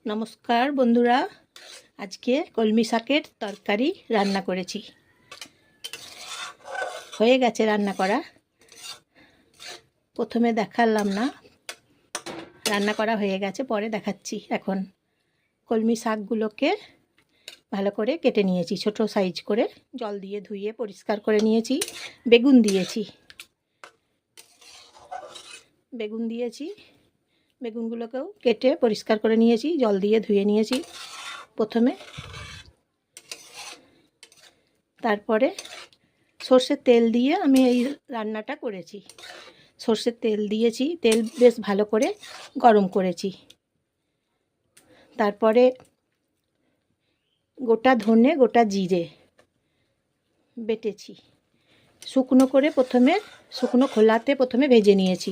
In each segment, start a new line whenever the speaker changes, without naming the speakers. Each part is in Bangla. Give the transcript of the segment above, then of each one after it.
নমস্কার বন্ধুরা, আজকে কলমি শাকের তরকারি রান্না করেছি। হয়ে গেছে রান্না করা, প্রথমে দেখালাম না, রান্না করা হয়ে গেছে, পরে দেখাচ্ছি। এখন কলমি শাকগুলোকে ভালো করে কেটে নিয়েছি, ছোট সাইজ করে, জল দিয়ে ধুয়ে পরিষ্কার করে নিয়েছি। বেগুন দিয়েছি, বেগুনগুলোকেও কেটে পরিষ্কার করে নিয়েছি, জল দিয়ে ধুয়ে নিয়েছি প্রথমে। তারপরে সর্ষের তেল দিয়ে আমি এই রান্নাটা করেছি। সর্ষের তেল দিয়েছি, তেল বেশ ভালো করে গরম করেছি। তারপরে গোটা ধনে, গোটা জিরে বেটেছি, শুকনো করে প্রথমে, শুকনো খোলাতে প্রথমে ভেজে নিয়েছি,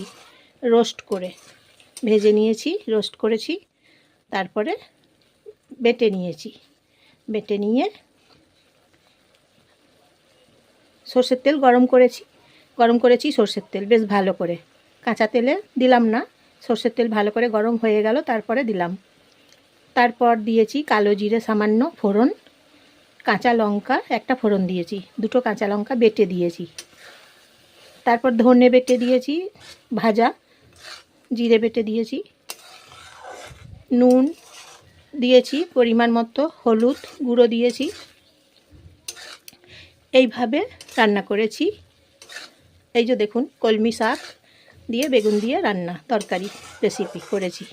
রোস্ট করে ভেজে নিয়েছি, রোস্ট করেছি। তারপরে বেটে নিয়ে সর্ষের তেল গরম করেছি সর্ষের তেল বেশ ভালো করে, কাঁচা তেলে দিলাম না, সর্ষের তেল ভালো করে গরম হয়ে গেল, তারপরে দিলাম। তারপর দিয়েছি কালো জিরে সামান্য ফোড়ন, কাঁচা লঙ্কা একটা ফোড়ন দিয়েছি, দুটো কাঁচা লঙ্কা বেটে দিয়েছি। তারপর ধনে বেটে দিয়েছি, ভাজা জিরে বেটে দিয়েছি, নুন দিয়েছি পরিমাণ মতো, হলুদ গুঁড়ো দিয়েছি। এইভাবে রান্না করেছি। এই যে দেখুন, কলমি শাক দিয়ে বেগুন দিয়ে রান্না তরকারি রেসিপি করেছি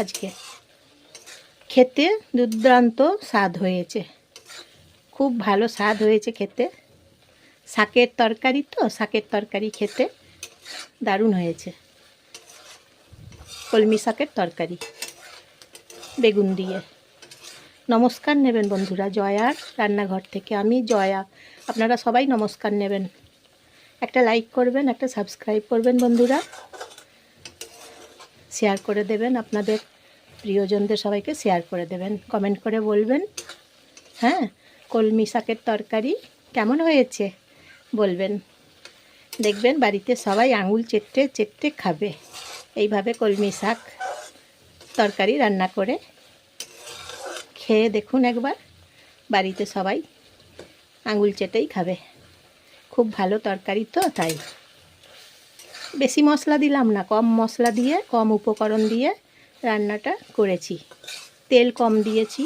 আজকে। খেতে দুর্দান্ত স্বাদ হয়েছে, খুব ভালো স্বাদ হয়েছে খেতে। শাকের তরকারি তো, শাকের তরকারি খেতে দারুণ হয়েছে। কলমি শাকের তরকারি বেগুন দিয়ে। নমস্কার নেবেন বন্ধুরা, জয়ার রান্নাঘর থেকে আমি জয়া। আপনারা সবাই নমস্কার নেবেন, একটা লাইক করবেন, একটা সাবস্ক্রাইব করবেন বন্ধুরা, শেয়ার করে দেবেন, আপনাদের প্রিয়জনদের সবাইকে শেয়ার করে দেবেন, কমেন্ট করে বলবেন। হ্যাঁ, কলমি শাকের তরকারি কেমন হয়েছে বলবেন, দেখবেন বাড়িতে সবাই আঙুল চেটে চেটে খাবে। এইভাবে কলমি শাক তরকারি রান্না করে খেয়ে দেখুন একবার, বাড়িতে সবাই আঙুল চেটেই খাবে। খুব ভালো তরকারি তো, তাই বেশি মশলা দিলাম না, কম মশলা দিয়ে, কম উপকরণ দিয়ে রান্নাটা করেছি। তেল কম দিয়েছি,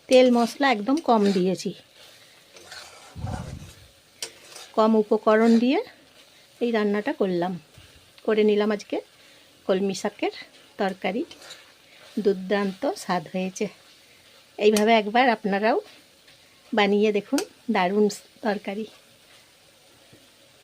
তেল মশলা একদম কম দিয়েছি, কম উপকরণ দিয়ে এই রান্নাটা করে নিলাম আজকে। কলমি শাকের তরকারি দুর্দান্ত স্বাদ হয়েছে। এইভাবে একবার আপনারাও বানিয়ে দেখুন, দারুণ তরকারি।